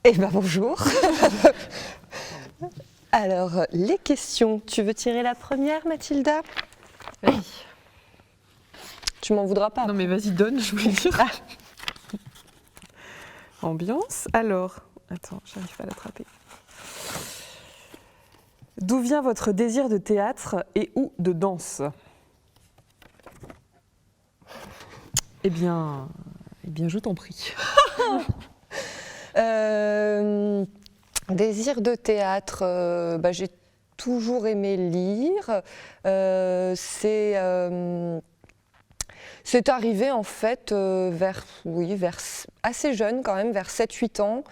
Eh bien bonjour. Alors, les questions. Tu veux tirer la première, Mathilda? Vas-y. Tu m'en voudras pas? Non mais vas-y, donne, je voulais dire. Ambiance. Alors, attends, j'arrive pas à l'attraper. D'où vient votre désir de théâtre et ou de danse? Eh bien, je t'en prie. Désir de théâtre, j'ai toujours aimé lire. C'est arrivé en fait vers assez jeune quand même, vers 7-8 ans.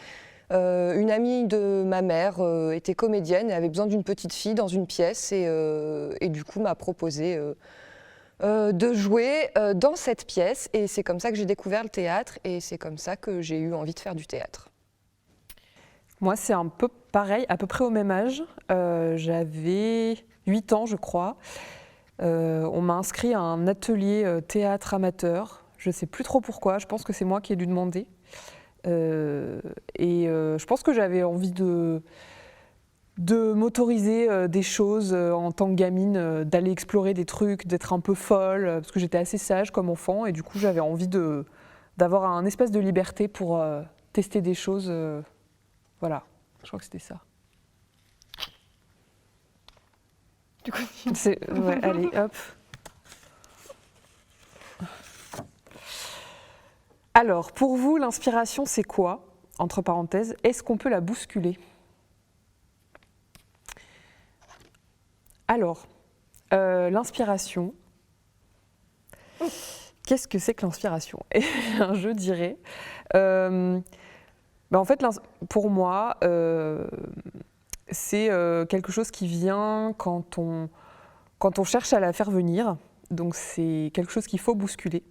Une amie de ma mère était comédienne et avait besoin d'une petite fille dans une pièce et du coup m'a proposé de jouer dans cette pièce et c'est comme ça que j'ai découvert le théâtre et c'est comme ça que j'ai eu envie de faire du théâtre. Moi, c'est un peu pareil, à peu près au même âge. J'avais 8 ans, je crois. On m'a inscrit à un atelier théâtre amateur. Je ne sais plus trop pourquoi, je pense que c'est moi qui ai dû demander. Je pense que j'avais envie de m'autoriser des choses en tant que gamine, d'aller explorer des trucs, d'être un peu folle, parce que j'étais assez sage comme enfant, et du coup j'avais envie d'avoir un espace de liberté pour tester des choses. Voilà, je crois que c'était ça. Du coup, Ouais, allez, hop. Alors, pour vous, l'inspiration, c'est quoi? Entre parenthèses, est-ce qu'on peut la bousculer? Alors, l'inspiration, qu'est-ce que c'est que l'inspiration? Je dirais, en fait, pour moi, c'est quelque chose qui vient quand on cherche à la faire venir. Donc c'est quelque chose qu'il faut bousculer.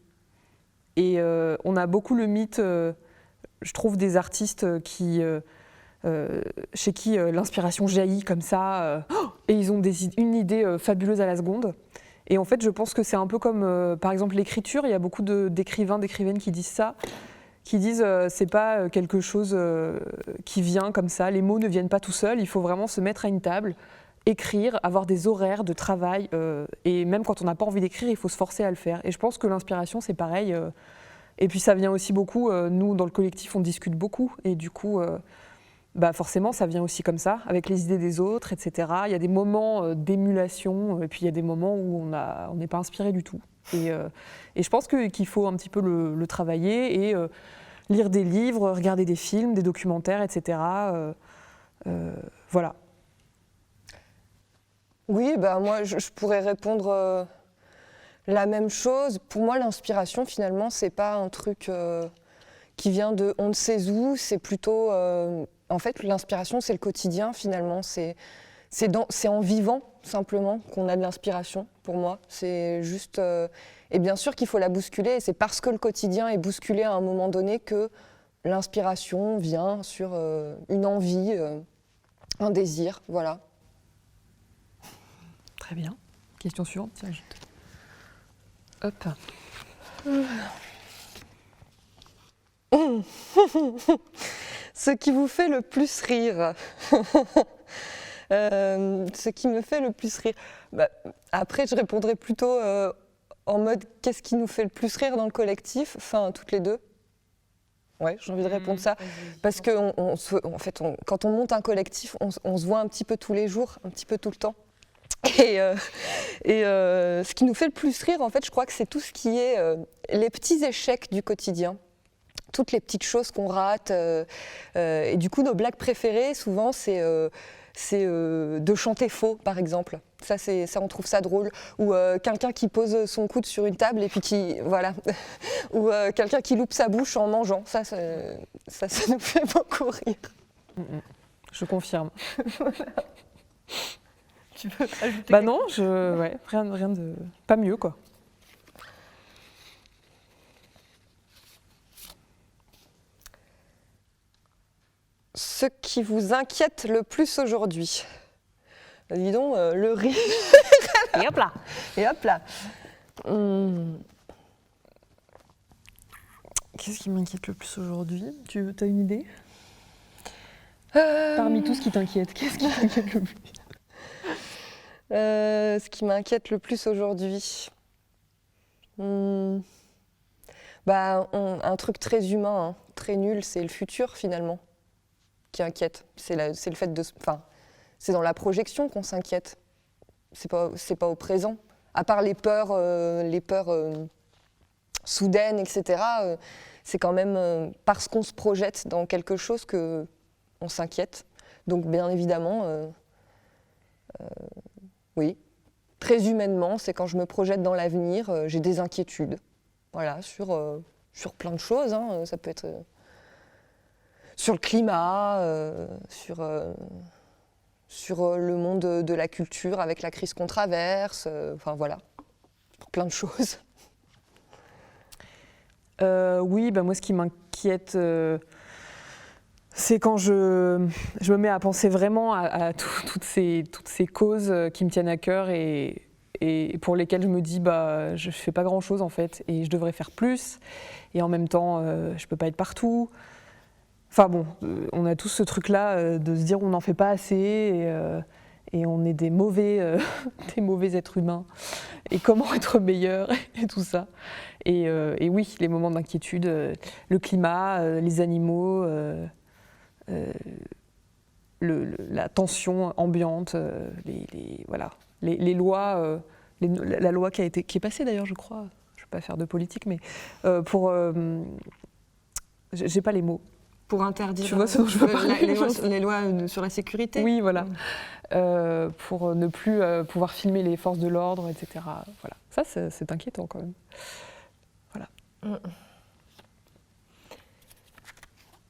Et on a beaucoup le mythe, je trouve, des artistes chez qui l'inspiration jaillit comme ça, et ils ont une idée fabuleuse à la seconde. Et en fait, je pense que c'est un peu comme, par exemple, l'écriture. Il y a beaucoup d'écrivains, d'écrivaines qui disent ça, qui disent c'est pas quelque chose qui vient comme ça. Les mots ne viennent pas tout seuls. Il faut vraiment se mettre à une table, écrire, avoir des horaires de travail. Et même quand on n'a pas envie d'écrire, il faut se forcer à le faire. Et je pense que l'inspiration, c'est pareil. Et puis ça vient aussi beaucoup. Nous, dans le collectif, on discute beaucoup. Et du coup, forcément, ça vient aussi comme ça, avec les idées des autres, etc. Il y a des moments d'émulation, et puis il y a des moments où on n'est pas inspiré du tout. Et je pense qu'il faut un petit peu le travailler et lire des livres, regarder des films, des documentaires, etc. Voilà. Oui, moi je pourrais répondre la même chose. Pour moi, l'inspiration, finalement, c'est pas un truc qui vient de on ne sait où, c'est plutôt... en fait, l'inspiration, c'est le quotidien, finalement. C'est en vivant, simplement, qu'on a de l'inspiration, pour moi. C'est juste... et bien sûr qu'il faut la bousculer, et c'est parce que le quotidien est bousculé à un moment donné que l'inspiration vient sur une envie, un désir, voilà. Très bien. Question suivante, tiens, Hop. Ce qui vous fait le plus rire. Ce qui me fait le plus rire. Après, je répondrai plutôt en mode qu'est-ce qui nous fait le plus rire dans le collectif, enfin toutes les deux. Ouais, j'ai envie de répondre ça. Parce que en fait, quand on monte un collectif, on se voit un petit peu tous les jours, un petit peu tout le temps. Et ce qui nous fait le plus rire, en fait, je crois que c'est tout ce qui est les petits échecs du quotidien. Toutes les petites choses qu'on rate. Et du coup, nos blagues préférées, souvent, c'est de chanter faux, par exemple. Ça, on trouve ça drôle. Ou quelqu'un qui pose son coude sur une table et puis voilà. Ou quelqu'un qui loupe sa bouche en mangeant. Ça nous fait beaucoup rire. Je confirme. Tu veux ajouter non, rien de... Pas mieux, quoi. Ce qui vous inquiète le plus aujourd'hui. Dis donc, le rire. Et hop là. Et hop là. Qu'est-ce qui m'inquiète le plus aujourd'hui? Tu as une idée? Parmi tout ce qui t'inquiète, qu'est-ce qui t'inquiète le plus? Ce qui m'inquiète le plus aujourd'hui, un truc très humain, hein, très nul, c'est le futur finalement qui inquiète. C'est le fait de, c'est dans la projection qu'on s'inquiète. C'est pas au présent. À part les peurs soudaines, etc. C'est quand même parce qu'on se projette dans quelque chose que on s'inquiète. Donc bien évidemment, oui, très humainement, c'est quand je me projette dans l'avenir, j'ai des inquiétudes. Voilà, sur plein de choses. Hein. Ça peut être sur le climat, sur le monde de la culture avec la crise qu'on traverse. Enfin voilà, pour plein de choses. Oui, moi ce qui m'inquiète, c'est quand je me mets à penser vraiment à toutes ces causes qui me tiennent à cœur et pour lesquelles je me dis je fais pas grand chose en fait et je devrais faire plus et en même temps je peux pas être partout. Enfin bon, on a tous ce truc là de se dire on n'en fait pas assez et on est des mauvais êtres humains et comment être meilleur et tout ça. Et oui, les moments d'inquiétude, le climat, les animaux, la tension ambiante, les lois, la loi qui est passée d'ailleurs, je crois. Je ne vais pas faire de politique, mais j'ai pas les mots. Pour interdire tu vois ce dont je veux parler, les lois sur la sécurité. Oui, voilà. Pour ne plus pouvoir filmer les forces de l'ordre, etc. Voilà. Ça, c'est inquiétant quand même. Voilà.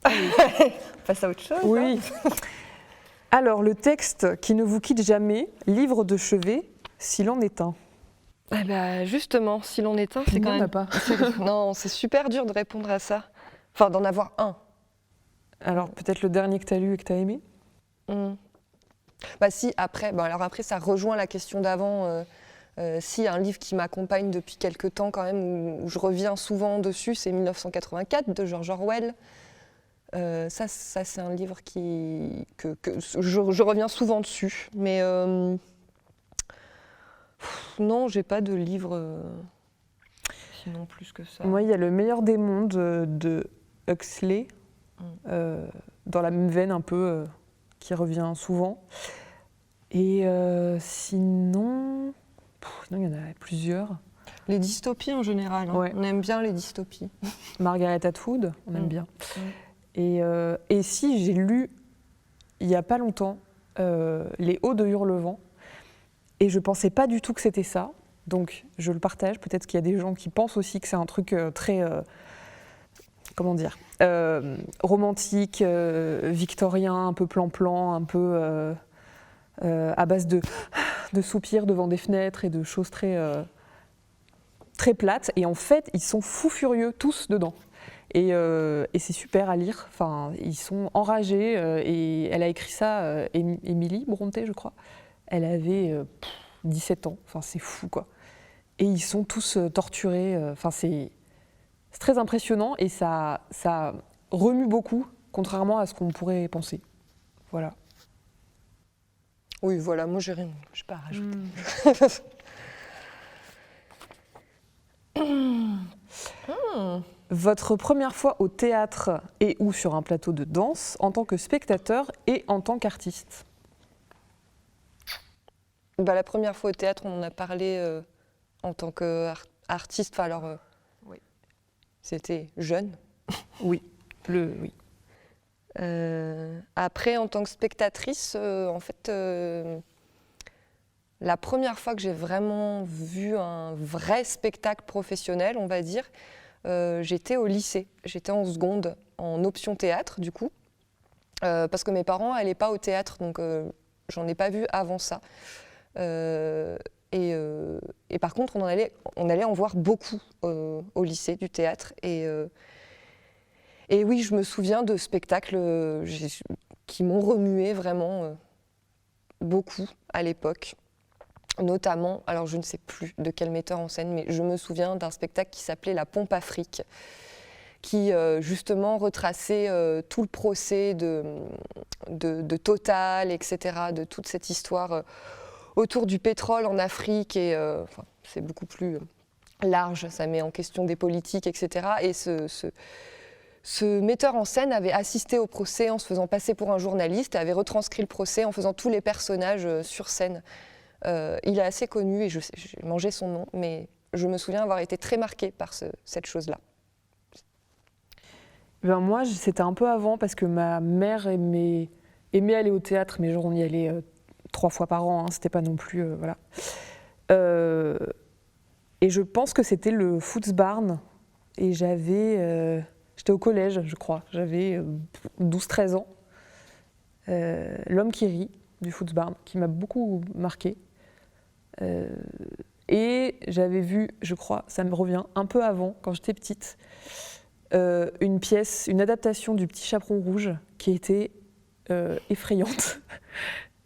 On passe à autre chose. Oui. Hein. Alors, le texte qui ne vous quitte jamais, livre de chevet, s'il en est un. Justement, s'il en est un, c'est quand même... pas. Non, c'est super dur de répondre à ça. Enfin, d'en avoir un. Alors, peut-être le dernier que tu as lu et que tu as aimé ? Si, après, après, ça rejoint la question d'avant. Si, un livre qui m'accompagne depuis quelques temps quand même, où je reviens souvent dessus, c'est 1984 de George Orwell. Ça c'est un livre que je reviens souvent dessus. Mais non, j'ai pas de livre sinon plus que ça. Moi, il y a Le meilleur des mondes de Huxley, dans la même veine un peu, qui revient souvent. Et sinon, il y en a plusieurs. Les dystopies en général, hein. Ouais. On aime bien les dystopies. Margaret Atwood, on aime bien. Et si j'ai lu, il n'y a pas longtemps, Les Hauts de Hurlevent, et je ne pensais pas du tout que c'était ça, donc je le partage. Peut-être qu'il y a des gens qui pensent aussi que c'est un truc très, romantique, victorien, un peu plan-plan, un peu à base de soupirs devant des fenêtres et de choses très plates. Et en fait, ils sont fous furieux tous dedans. Et c'est super à lire. Enfin, ils sont enragés. Et elle a écrit ça, Émilie Brontë, je crois. Elle avait 17 ans. Enfin, c'est fou, quoi. Et ils sont tous torturés. Enfin, c'est très impressionnant et ça remue beaucoup, contrairement à ce qu'on pourrait penser. Voilà. Oui, voilà. Moi, j'ai pas à rajouter. Votre première fois au théâtre et ou sur un plateau de danse en tant que spectateur et en tant qu'artiste? La première fois au théâtre, on en a parlé en tant qu'artiste. Oui. C'était jeune. Oui. Après, en tant que spectatrice, en fait, la première fois que j'ai vraiment vu un vrai spectacle professionnel, on va dire, j'étais au lycée. J'étais en seconde, en option théâtre, du coup, parce que mes parents n'allaient pas au théâtre, donc j'en ai pas vu avant ça. Et par contre, on allait en voir beaucoup au lycée du théâtre. Et oui, je me souviens de spectacles qui m'ont remué vraiment beaucoup à l'époque. Notamment, alors je ne sais plus de quel metteur en scène, mais je me souviens d'un spectacle qui s'appelait La Pompe Afrique, qui justement retraçait tout le procès de Total, etc., de toute cette histoire autour du pétrole en Afrique. Et enfin, c'est beaucoup plus large, ça met en question des politiques, etc. Et ce metteur en scène avait assisté au procès en se faisant passer pour un journaliste et avait retranscrit le procès en faisant tous les personnages sur scène. Il est assez connu et j'ai mangé son nom, mais je me souviens avoir été très marquée par cette chose-là. Ben moi, c'était un peu avant parce que ma mère aimait aller au théâtre, mais genre on y allait 3 fois par an, hein, c'était pas non plus... voilà. Et je pense que c'était le Footsbarn et j'étais au collège, je crois, j'avais 12-13 ans. L'homme qui rit du Footsbarn, qui m'a beaucoup marquée. Et j'avais vu, je crois, ça me revient, un peu avant, quand j'étais petite, une adaptation du Petit Chaperon Rouge qui était effrayante.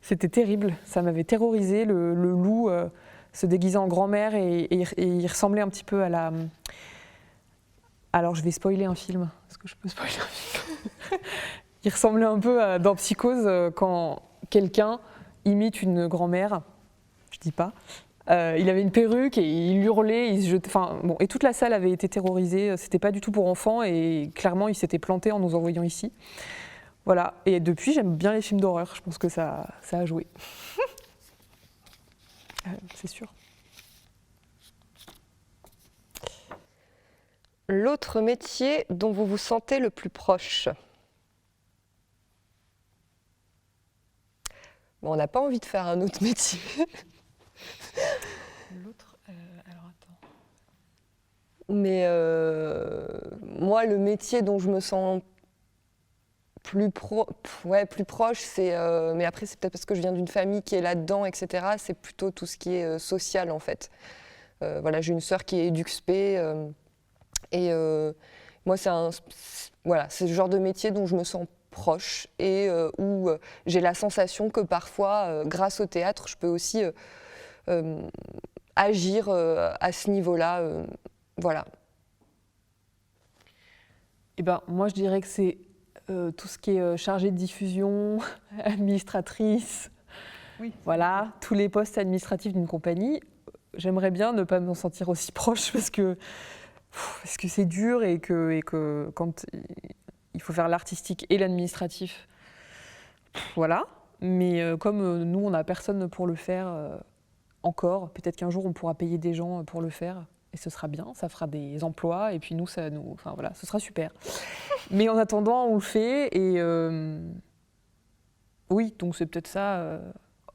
C'était terrible, ça m'avait terrorisée. Le loup se déguisait en grand-mère et il ressemblait un petit peu à la... Alors je vais spoiler un film, est-ce que je peux spoiler un film? Il ressemblait un peu dans Psychose quand quelqu'un imite une grand-mère, je dis pas. Il avait une perruque et il hurlait, il se jetait, enfin, bon, et toute la salle avait été terrorisée, c'était pas du tout pour enfants et clairement il s'était planté en nous envoyant ici. Voilà, et depuis j'aime bien les films d'horreur, je pense que ça a joué. C'est sûr. L'autre métier dont vous vous sentez le plus proche? Bon, on n'a pas envie de faire un autre métier. L'autre, alors attends. Mais moi, le métier dont je me sens plus proche, c'est... mais après, c'est peut-être parce que je viens d'une famille qui est là-dedans, etc. C'est plutôt tout ce qui est social, en fait. Voilà, j'ai une sœur qui est EduxP. Et moi, c'est ce genre de métier dont je me sens proche et où j'ai la sensation que parfois, grâce au théâtre, je peux aussi agir à ce niveau-là. Voilà. Eh ben, moi, je dirais que c'est tout ce qui est chargé de diffusion, administratrice, oui. Voilà, tous les postes administratifs d'une compagnie. J'aimerais bien ne pas m'en sentir aussi proche parce que c'est dur et que quand il faut faire l'artistique et l'administratif, voilà. Mais comme nous, on n'a personne pour le faire encore, peut-être qu'un jour, on pourra payer des gens pour le faire. Et ce sera bien, ça fera des emplois, et puis nous, enfin voilà, ce sera super. Mais en attendant, on le fait, et oui, donc c'est peut-être ça.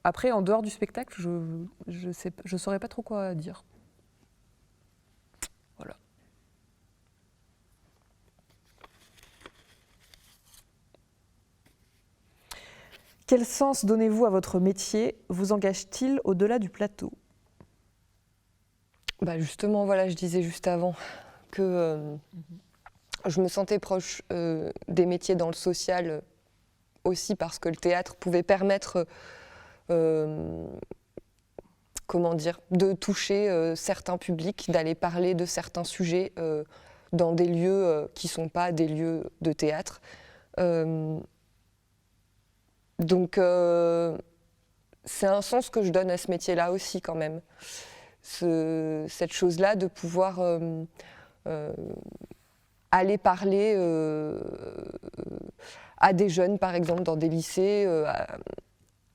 Après, en dehors du spectacle, je saurais pas trop quoi dire. Voilà. Quel sens donnez-vous à votre métier? Vous engage-t-il au-delà du plateau? Bah justement, voilà, je disais juste avant que je me sentais proche des métiers dans le social aussi parce que le théâtre pouvait permettre, comment dire, de toucher certains publics, d'aller parler de certains sujets dans des lieux qui ne sont pas des lieux de théâtre. Donc c'est un sens que je donne à ce métier-là aussi quand même. Cette chose-là de pouvoir aller parler à des jeunes, par exemple, dans des lycées,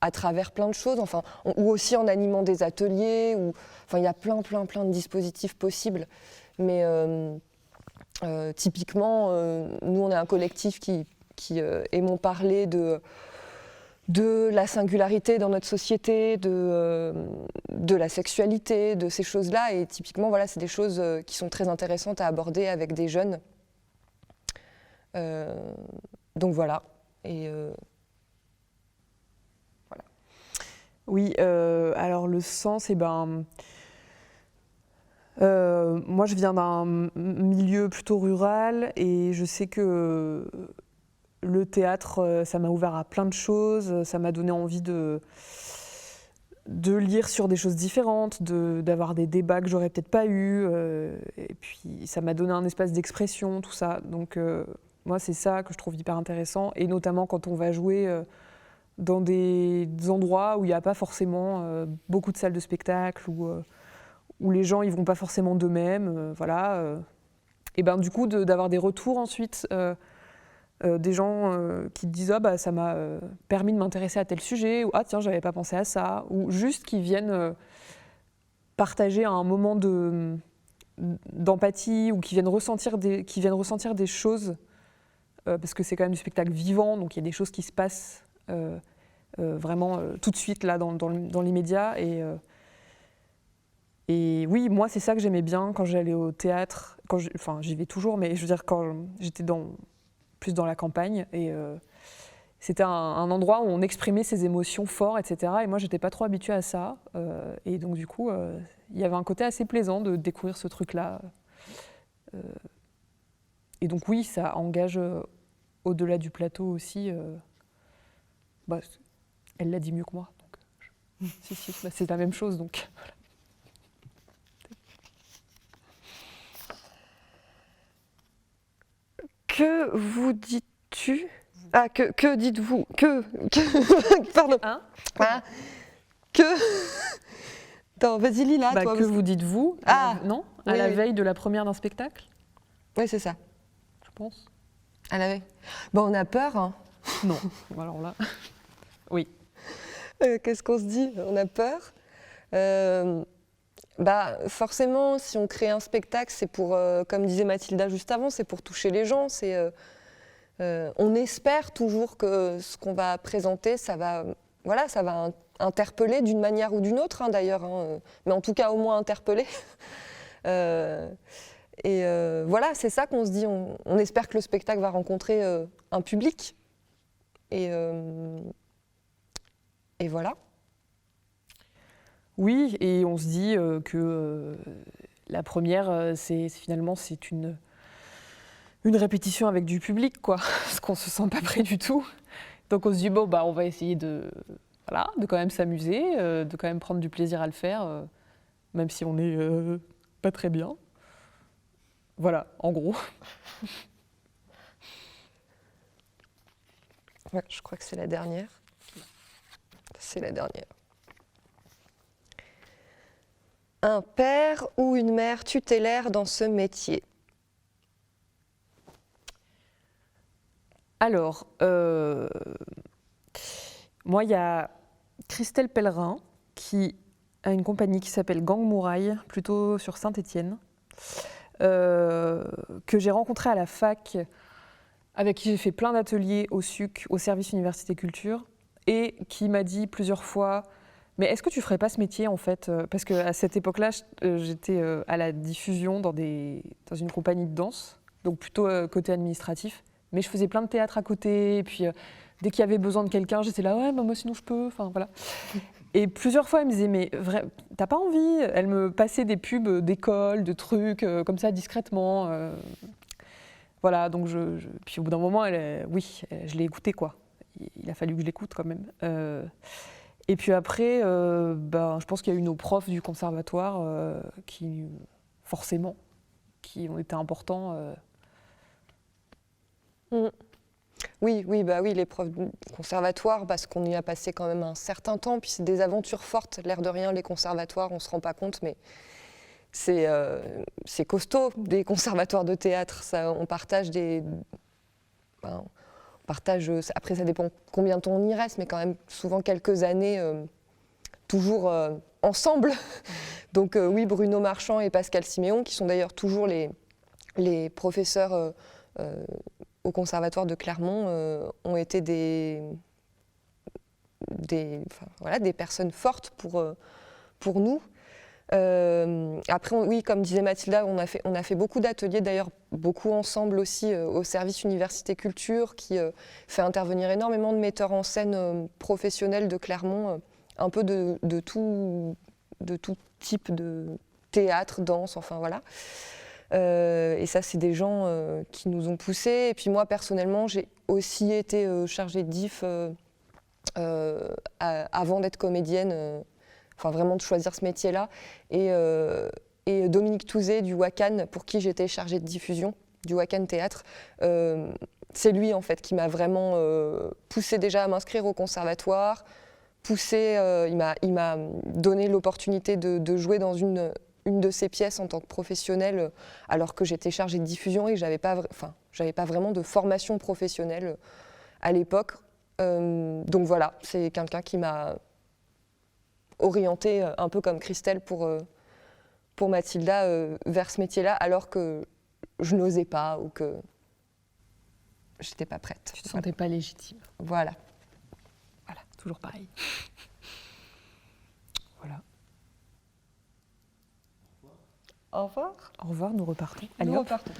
à travers plein de choses, enfin, ou aussi en animant des ateliers, enfin, il y a plein de dispositifs possibles. Mais typiquement, nous, on est un collectif qui aimons parler de la singularité dans notre société, de la sexualité, de ces choses-là. Et typiquement, voilà, c'est des choses qui sont très intéressantes à aborder avec des jeunes. Donc voilà. Et voilà. Oui, alors le sens, moi je viens d'un milieu plutôt rural et je sais que le théâtre, ça m'a ouvert à plein de choses, ça m'a donné envie de de lire sur des choses différentes, d'avoir des débats que j'aurais peut-être pas eu, et puis ça m'a donné un espace d'expression, tout ça. Donc moi, c'est ça que je trouve hyper intéressant, et notamment quand on va jouer dans des endroits où il n'y a pas forcément beaucoup de salles de spectacle, où les gens ils vont pas forcément d'eux-mêmes, voilà. Et ben du coup d'avoir des retours ensuite, des gens qui te disent ah bah ça m'a permis de m'intéresser à tel sujet, ou ah tiens j'avais pas pensé à ça, ou juste qui viennent partager un moment d'empathie, ou qui viennent ressentir des choses, parce que c'est quand même du spectacle vivant, donc il y a des choses qui se passent vraiment tout de suite là dans l'immédiat, et oui, moi c'est ça que j'aimais bien quand j'allais au théâtre, enfin j'y vais toujours, mais je veux dire quand j'étais plus dans la campagne, et c'était un endroit où on exprimait ses émotions fort, etc. Et moi j'étais pas trop habituée à ça, et donc du coup il y avait un côté assez plaisant de découvrir ce truc-là. Et donc oui, ça engage au-delà du plateau aussi. Bah, elle l'a dit mieux que moi. Donc, si, bah, c'est la même chose. Donc. Que vous dites-tu? Ah, que dites-vous? Pardon. Hein? Ah, que... Attends, vas-y Lila, bah, toi. Que vous dites-vous? Ah, non? À oui, la oui. veille de la première d'un spectacle? Oui, c'est ça. Je pense. À la veille. Bon, on a peur, hein. Non. Alors là... Oui. Qu'est-ce qu'on se dit? On a peur. Bah, forcément, si on crée un spectacle, c'est pour, comme disait Mathilda juste avant, c'est pour toucher les gens. On espère toujours que ce qu'on va présenter, ça va interpeller d'une manière ou d'une autre, hein, d'ailleurs, hein, mais en tout cas au moins interpeller. Voilà, c'est ça qu'on se dit. On espère que le spectacle va rencontrer un public. Et voilà. Oui, et on se dit que la première, finalement, c'est une répétition avec du public, quoi, parce qu'on se sent pas prêt du tout. Donc on se dit, bon, bah, on va essayer de quand même s'amuser, de quand même prendre du plaisir à le faire, même si on n'est pas très bien. Voilà, en gros. Ouais, je crois que c'est la dernière. C'est la dernière. Un père ou une mère tutélaire dans ce métier? Alors, moi, il y a Christelle Pellerin qui a une compagnie qui s'appelle Gang Mouraille, plutôt sur Saint-Étienne, que j'ai rencontrée à la fac, avec qui j'ai fait plein d'ateliers au SUC, au service Université Culture, et qui m'a dit plusieurs fois « Mais est-ce que tu ferais pas ce métier en fait ?» Parce qu'à cette époque-là, j'étais à la diffusion dans une compagnie de danse, donc plutôt côté administratif. Mais je faisais plein de théâtre à côté, et puis dès qu'il y avait besoin de quelqu'un, j'étais là « Ouais, bah, moi sinon je peux », enfin voilà. Et plusieurs fois, elle me disait « Mais t'as pas envie ?» Elle me passait des pubs d'école, de trucs, comme ça, discrètement. Voilà, donc puis au bout d'un moment, je l'ai écouté, quoi. Il a fallu que je l'écoute quand même. Et puis après, je pense qu'il y a eu nos profs du conservatoire qui, forcément, qui ont été importants. Oui, les profs du conservatoire, parce qu'on y a passé quand même un certain temps, puis c'est des aventures fortes, l'air de rien, les conservatoires, on ne se rend pas compte, mais c'est costaud, des conservatoires de théâtre, ça, on partage après ça dépend combien de temps on y reste, mais quand même souvent quelques années, toujours ensemble. Donc oui, Bruno Marchand et Pascal Siméon, qui sont d'ailleurs toujours les professeurs au conservatoire de Clermont, ont été des personnes fortes pour nous. Après, oui, comme disait Mathilda, on a fait beaucoup d'ateliers, d'ailleurs beaucoup ensemble aussi au service Université Culture, qui fait intervenir énormément de metteurs en scène professionnels de Clermont, un peu de tout type de théâtre, danse, enfin voilà. Et ça, c'est des gens qui nous ont poussés. Et puis moi, personnellement, j'ai aussi été chargée de DIF avant d'être comédienne enfin vraiment de choisir ce métier-là. Et Dominique Touzé du Wakan, pour qui j'étais chargée de diffusion, du Wakan Théâtre, c'est lui en fait qui m'a vraiment poussé déjà à m'inscrire au conservatoire, il m'a donné l'opportunité de jouer dans une de ses pièces en tant que professionnelle, alors que j'étais chargée de diffusion et que j'avais pas vraiment de formation professionnelle à l'époque. Donc voilà, c'est quelqu'un qui m'a orientée un peu comme Christelle pour Mathilda vers ce métier-là, alors que je n'osais pas ou que j'étais pas prête. Tu te sentais pas légitime. Voilà. Voilà, toujours pareil. Voilà. Au revoir. Au revoir, nous repartons. Nous Allez, hop. repartons.